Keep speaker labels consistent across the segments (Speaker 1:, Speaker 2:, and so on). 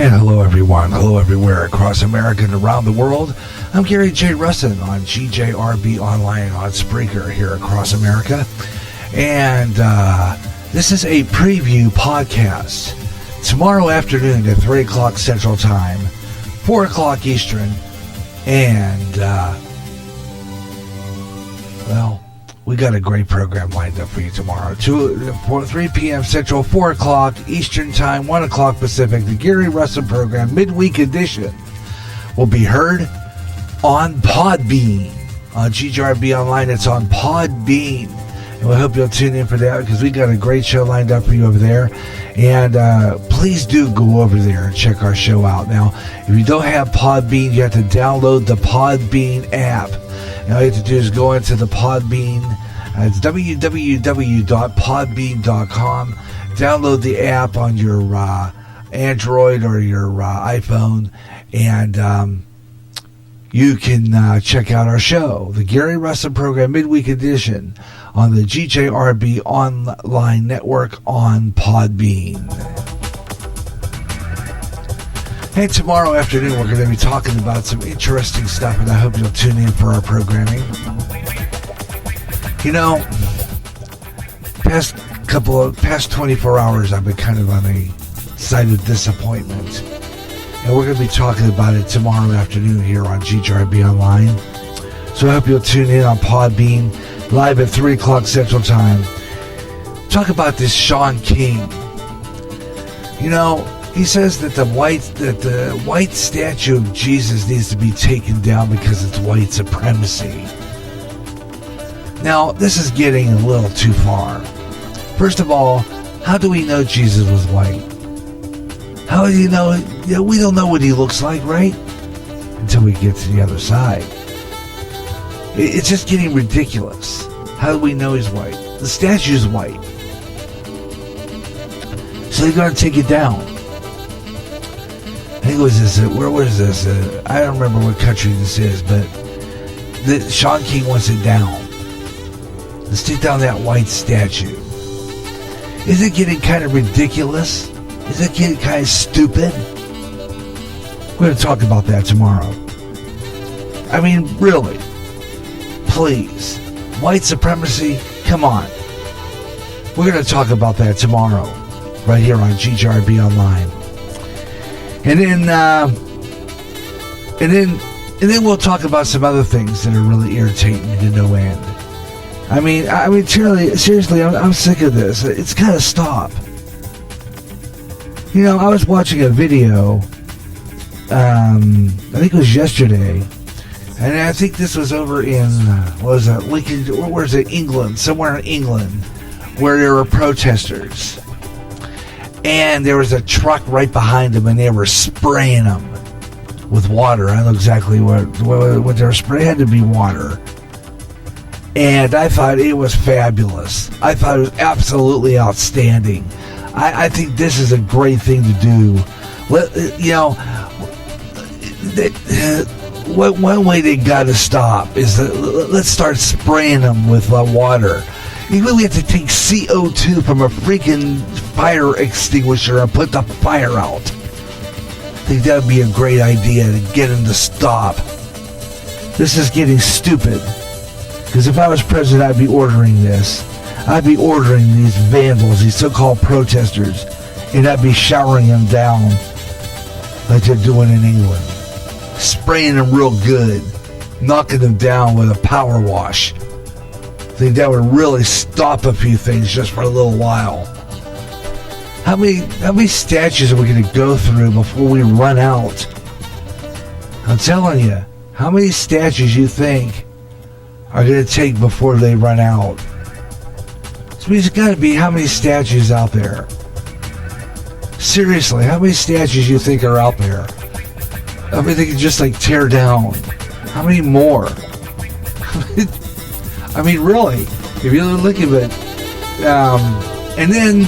Speaker 1: And hello everyone, hello everywhere across America and around the world. I'm Gary J. Russen on GJRB Online on Spreaker here across America. And this is a preview podcast. Tomorrow afternoon at 3 o'clock Central Time, 4 o'clock Eastern, and, we got a great program lined up for you tomorrow. 3 p.m. Central, 4 o'clock Eastern Time, 1 o'clock Pacific. The Gary Russen program, midweek edition, will be heard on Podbean. On GJRB Online, it's on Podbean. And we hope you'll tune in for that because we got a great show lined up for you over there. And please do go over there and check our show out. Now, if you don't have Podbean, you have to download the Podbean app. And all you have to do is go into the Podbean. It's www.podbean.com. Download the app on your Android or your iPhone, and you can check out our show, the Gary Russen Program Midweek Edition, on the GJRB Online Network on Podbean. And tomorrow afternoon, we're going to be talking about some interesting stuff, and I hope you'll tune in for our programming. You know, past 24 hours, I've been kind of on a side of disappointment. And we're going to be talking about it tomorrow afternoon here on GJRB Online. So I hope you'll tune in on Podbean, live at 3 o'clock Central Time. Talk about this Sean King. You know, he says that the white statue of Jesus needs to be taken down because it's white supremacy. Now, this is getting a little too far. First of all, how do we know Jesus was white? How do you know? We don't know what he looks like, right? Until we get to the other side. It's just getting ridiculous. How do we know he's white? The statue's white. So they're going to take it down. I think it was this, where was this? I don't remember what country this is, but Sean King wants it down. Let's take down that white statue. Is it getting kind of ridiculous? Is it getting kind of stupid? We're going to talk about that tomorrow. I mean, really. Please. White supremacy? Come on. We're going to talk about that tomorrow, right here on GJRB Online. And then we'll talk about some other things that are really irritating me to no end. I mean, seriously, I'm sick of this. It's got to stop. You know, I was watching a video, I think it was yesterday, and I think this was over in, England, somewhere in England, where there were protesters. And there was a truck right behind them, and they were spraying them with water. I don't know exactly what they were spraying. It had to be water. And I thought it was fabulous. I thought it was absolutely outstanding. I think this is a great thing to do. One way they got to stop is let's start spraying them with water. We have to take CO2 from a freaking fire extinguisher and put the fire out. I think that would be a great idea to get them to stop. This is getting stupid. Because if I was president, I'd be ordering this. I'd be ordering these vandals, these so-called protesters, and I'd be showering them down like they're doing in England. Spraying them real good. Knocking them down with a power wash. I think that would really stop a few things just for a little while. How many statues are we going to go through before we run out? I'm telling you, how many statues you think are going to take before they run out? So there's got to be how many statues out there? Seriously, how many statues you think are out there? I mean, they can just tear down. How many more? I mean, really, if you look at it, and then,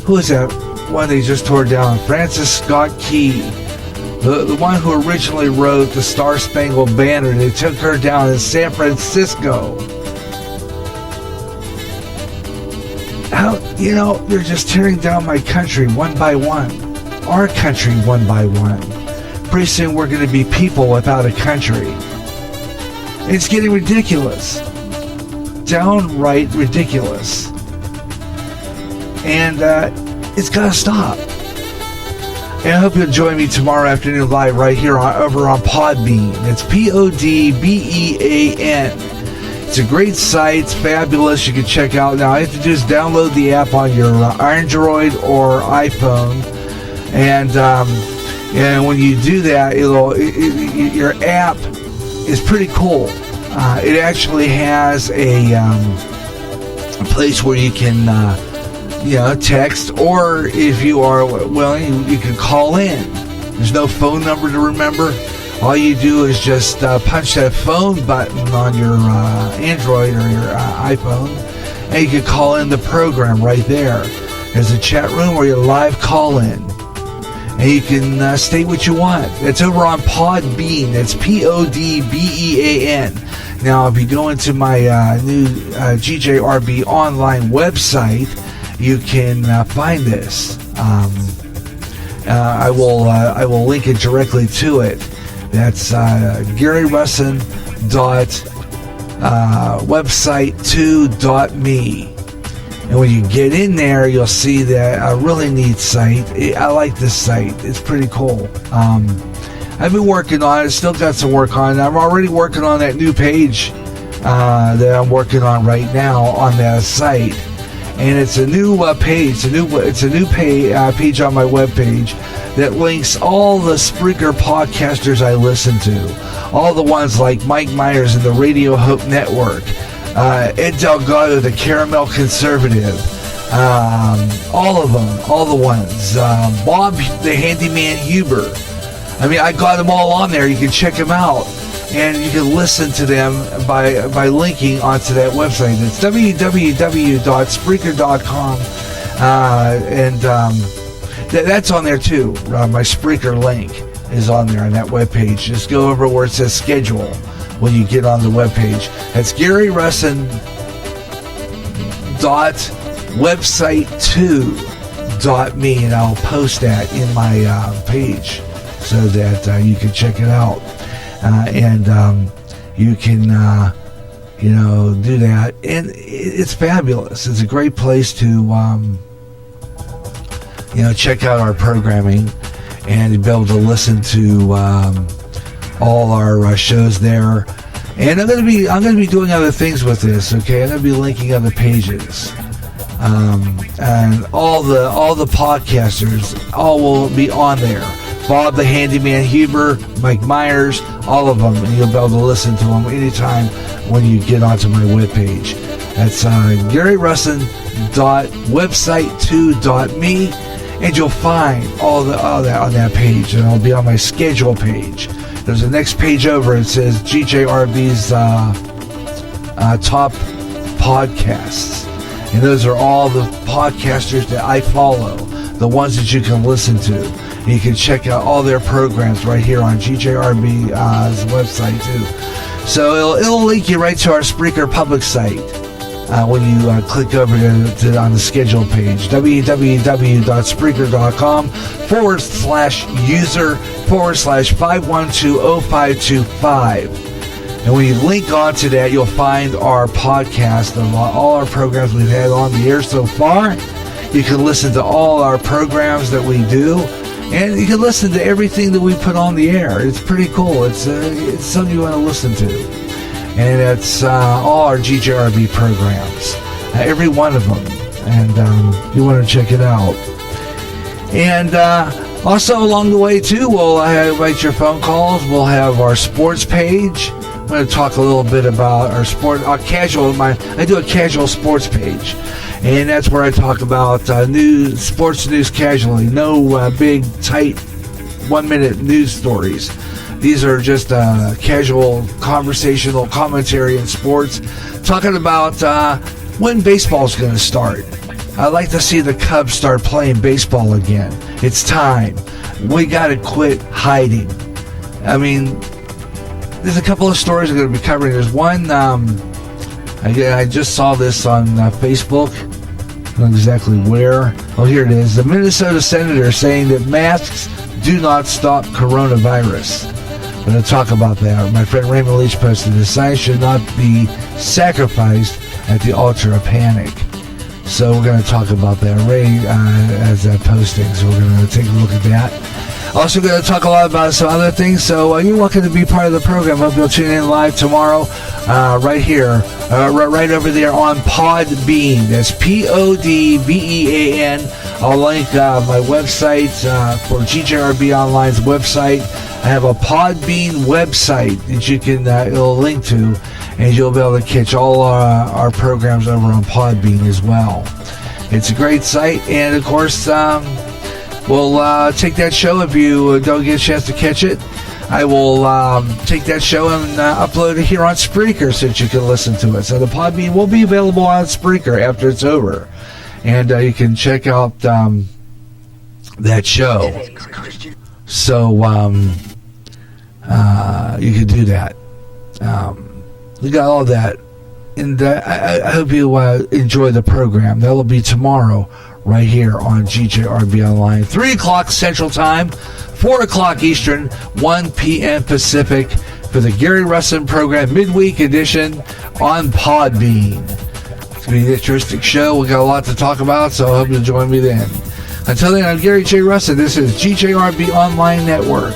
Speaker 1: who is that one they just tore down? Francis Scott Key, the one who originally wrote the Star Spangled Banner. They took her down in San Francisco. How, they're just tearing down my country one by one. our country one by one. Pretty soon we're going to be people without a country. It's getting ridiculous. Downright ridiculous. And it's got to stop. And I hope you'll join me tomorrow afternoon live right here over on Podbean. It's Podbean. It's a great site. It's fabulous. You can check out. Now, all you have to do is download the app on your Android or iPhone. And when you do that, your app is pretty cool. It actually has a place where you can text, or if you are willing, you can call in. There's no phone number to remember. All you do is just punch that phone button on your Android or your iPhone, and you can call in the program right there. There's a chat room where you live call in, and you can state what you want. It's over on Podbean. That's Podbean. Now, if you go into my new GJRB online website, you can find this. I will link it directly to it. That's GaryRussen.website2.me. And when you get in there, you'll see that a really neat site. I like this site. It's pretty cool. I've been working on it. Still got some work on it. I'm already working on that new page that I'm working on right now on that site. And it's a new page. It's a new page on my webpage that links all the Spreaker podcasters I listen to. All the ones like Mike Myers and the Radio Hope Network, Ed Delgado, the Caramel Conservative, all of them, all the ones. Bob, the Handyman Huber. I mean, I got them all on there. You can check them out. And you can listen to them by linking onto that website. It's www.spreaker.com. That's on there too. My Spreaker link is on there on that webpage. Just go over where it says schedule when you get on the webpage. That's GaryRussen.website2.me, and I'll post that in my page so that you can check it out. You can, do that. And it's fabulous. It's a great place to, check out our programming and be able to listen to all our shows there. And I'm going to be doing other things with this. Okay, I'm going to be linking other pages, and all the podcasters all will be on there. Bob the Handyman Huber, Mike Myers, all of them, and you'll be able to listen to them anytime when you get onto my webpage. That's GaryRussen.website2.me, and you'll find all that on that page, and it'll be on my schedule page. There's a next page over. It says GJRB's top podcasts, and those are all the podcasters that I follow, the ones that you can listen to. You can check out all their programs right here on GJRB's website too. So it'll link you right to our Spreaker public site when you click over to on the schedule page, www.spreaker.com/user/5120525. And when you link onto that, you'll find our podcast of all our programs we've had on the air so far. You can listen to all our programs that we do. And you can listen to everything that we put on the air. It's pretty cool. It's something you want to listen to. And it's all our GJRB programs. Every one of them. And you want to check it out. And also along the way, too, we'll invite your phone calls. We'll have our sports page. I'm going to talk a little bit about our casual. I do a casual sports page. And that's where I talk about sports news casually. No big, tight, 1-minute news stories. These are just casual, conversational commentary in sports, talking about when baseball's going to start. I'd like to see the Cubs start playing baseball again. It's time. We got to quit hiding. I mean, there's a couple of stories I'm going to be covering. There's one, I just saw this on Facebook. Not exactly where. Oh, here it is. The Minnesota senator saying that masks do not stop coronavirus. We're going to talk about that. My friend Raymond Leach posted this. Science should not be sacrificed at the altar of panic. So we're going to talk about that. Ray has that posting, so we're going to take a look at that. Also going to talk a lot about some other things, so you're welcome to be part of the program. Hope you'll tune in live tomorrow, right here, right over there on Podbean. That's Podbean. I'll link my website for GJRB Online's website. I have a Podbean website that you can it'll link to, and you'll be able to catch all our programs over on Podbean as well. It's a great site, and of course, we'll take that show if you don't get a chance to catch it. I will take that show and upload it here on Spreaker so that you can listen to it. So the Podbean will be available on Spreaker after it's over, and you can check out that show. So you can do that. We got all that, and I hope you enjoy the program. That'll be tomorrow right here on GJRB Online, 3 o'clock Central Time, 4 o'clock Eastern, 1 p.m. Pacific for the Gary Russen program midweek edition on Podbean. It's going to be an interesting show. We got a lot to talk about, so I hope you'll join me then. Until then, I'm Gary J. Russen. This is GJRB Online Network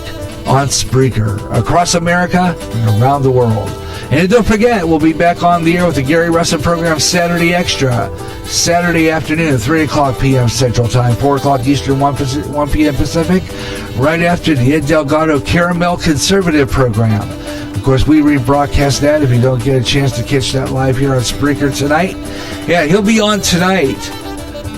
Speaker 1: on Spreaker across America and around the world. And don't forget, we'll be back on the air with the Gary Russen program Saturday Extra, Saturday afternoon, 3 o'clock p.m. Central Time, 4 o'clock Eastern, 1 p.m. Pacific, right after the Ed Delgado Caramel Conservative program. Of course, we rebroadcast that if you don't get a chance to catch that live here on Spreaker tonight. Yeah, he'll be on tonight,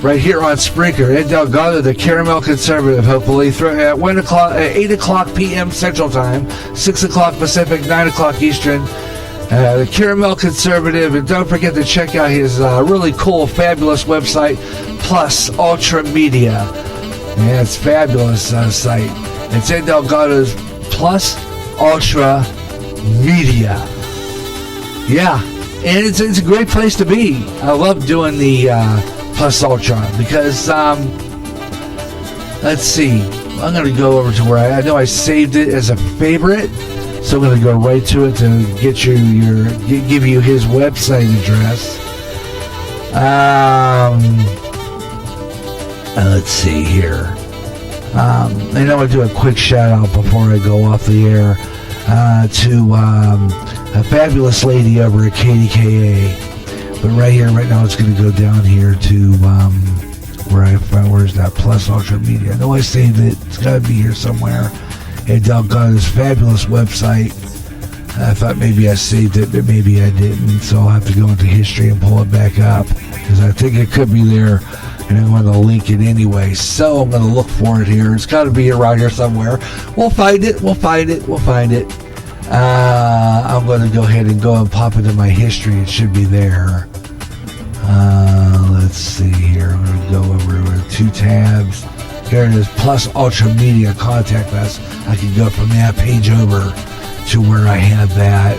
Speaker 1: right here on Spreaker. Ed Delgado, the Caramel Conservative, hopefully, at 8 o'clock p.m. Central Time, 6 o'clock Pacific, 9 o'clock Eastern. The Caramel Conservative, and don't forget to check out his really cool, fabulous website, Plus Ultra Media. Yeah, it's a fabulous site. It's Ed Delgado's Plus Ultra Media. Yeah, and it's a great place to be. I love doing the Plus Ultra because, let's see, I'm going to go over to where I know I saved it as a favorite. So I'm going to go right to it to get you give you his website address. Let's see here. And I'm going to do a quick shout out before I go off the air to a fabulous lady over at KDKA. But right now, it's going to go down here to where's that Plus Ultra Media? I know I saved it. It's got to be here somewhere. Ed Delgado's fabulous website. I thought maybe I saved it, but maybe I didn't. So I'll have to go into history and pull it back up because I think it could be there, and I'm going to link it anyway. So I'm going to look for it here. It's got to be around here somewhere. We'll find it. I'm going to go ahead and go and pop into my history. It should be there. Let's see here. I'm going to go over to 2 tabs. Here it is, Plus Ultra Media, contact us. I can go from that page over to where I have that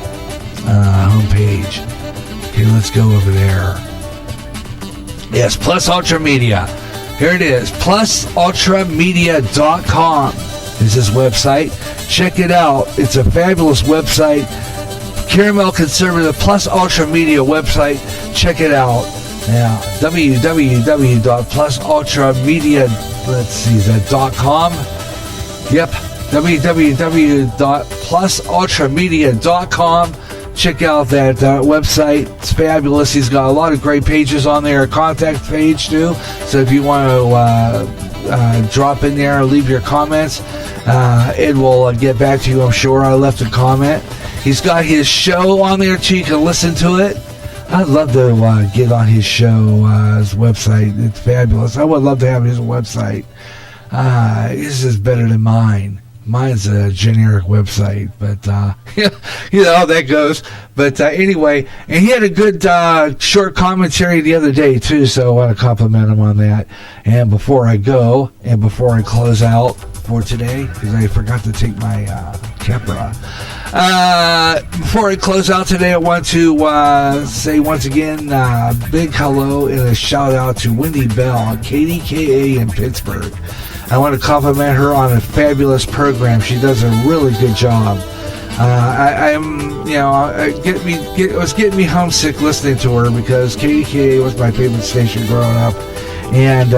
Speaker 1: homepage. Okay, let's go over there. Yes, Plus Ultra Media. Here it is, plusultramedia.com is his website. Check it out. It's a fabulous website. Caramel Conservative Plus Ultra Media website. Check it out. Now, www.plusultramedia.com. Let's see, is that .com? Yep, www.plusultramedia.com. Check out that website. It's fabulous. He's got a lot of great pages on there, a contact page too. So if you want to drop in there or leave your comments, Ed will get back to you, I'm sure. I left a comment. He's got his show on there too. You can listen to it. I'd love to get on his show, his website. It's fabulous. I would love to have his website. His is better than mine. Mine's a generic website, but you know how that goes. But anyway, and he had a good short commentary the other day too, so I want to compliment him on that. And before I go, and before I close out for today, because I forgot to take my camera, Before I close out today, I want to say once again, big hello and a shout out to Wendy Bell at KDKA in Pittsburgh. I want to compliment her on a fabulous program. She does a really good job. It was getting me homesick listening to her because KDKA was my favorite station growing up, and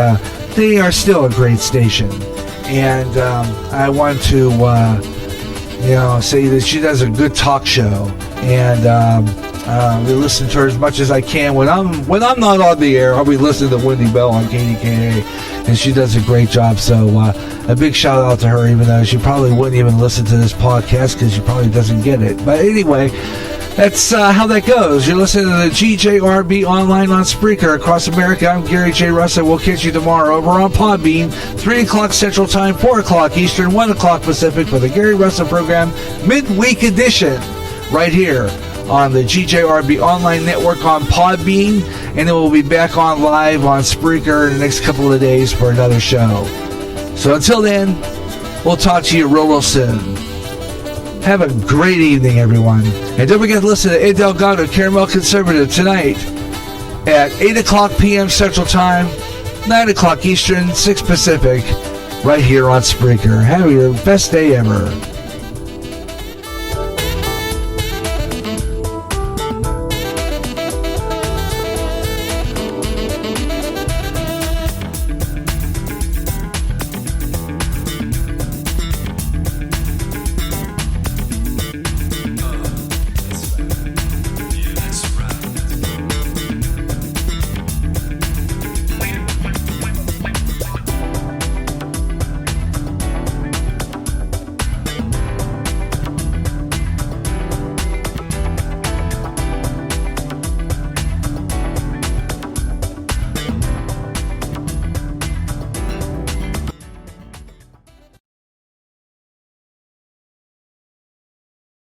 Speaker 1: they are still a great station. And I want to, say that she does a good talk show, and we listen to her as much as I can. When I'm not on the air, I'll be listening to Wendy Bell on KDKA, and she does a great job. So a big shout out to her, even though she probably wouldn't even listen to this podcast because she probably doesn't get it. But anyway, that's how that goes. You're listening to the GJRB online on Spreaker across America. I'm Gary J. Russen. We'll catch you tomorrow over on Podbean, 3 o'clock Central Time, 4 o'clock Eastern, 1 o'clock Pacific for the Gary Russen program, midweek edition, right here on the GJRB online network on Podbean, and then we'll be back on live on Spreaker in the next couple of days for another show. So until then, we'll talk to you real soon. Have a great evening, everyone. And don't forget to listen to Ed Delgado, Caramel Conservative, tonight at 8 o'clock p.m. Central Time, 9 o'clock Eastern, 6 Pacific, right here on Spreaker. Have your best day ever.